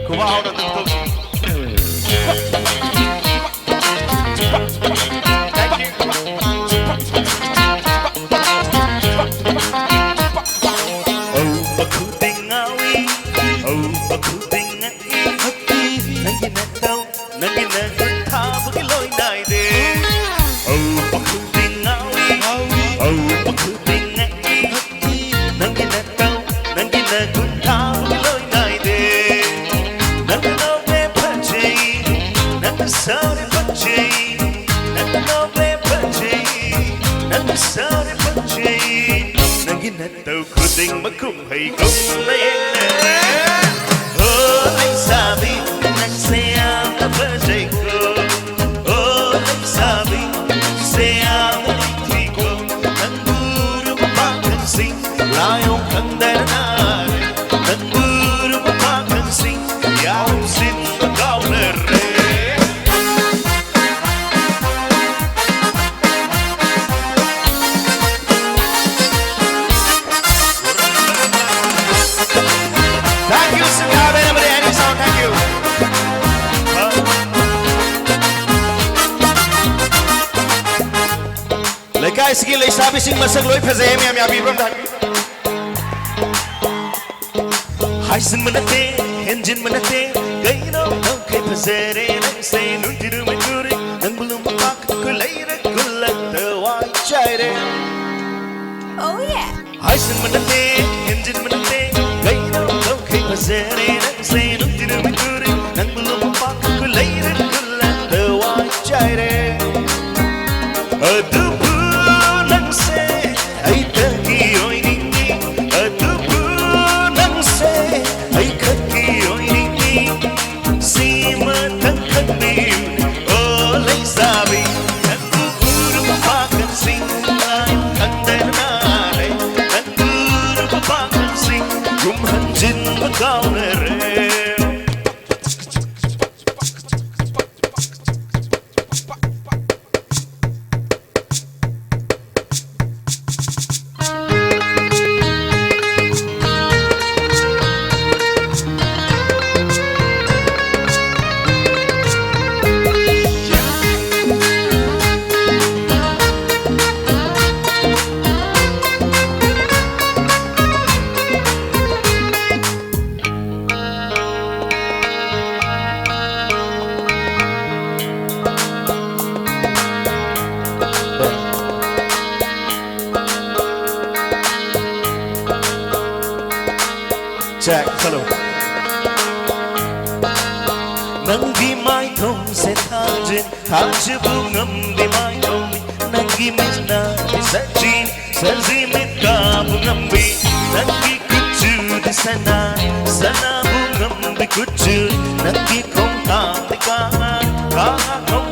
고마워라 늑독이. Tao quyết định bất không hay không lấy anh sabi anh sẽ apa jago anh sabi sẽ thì cô anh buru makan sing layong kandana anh buru makan sing yaw sin kau nere. Lekay sige lay sabi sing masag loy phazay mi am yabi bram dhan Haisin manate engine manate gay no kay phazare nang say nun tiru mai turi nang bulum pak ko lay ra kulak tawai chaire Oh yeah Haisin manate engine manate gay no kay phazare nang say nun tiru mai turi nang bulum pak ko lay ra kulak tawai chaire Adu Jack, hello. Nangi mai thong se thajin thaj bu ngam di mai thong nangi mena di sajin saji meta bu ngam bi nangi kuchu di sana sana bu ngam bi kuchu nangi khong ta ti ka khong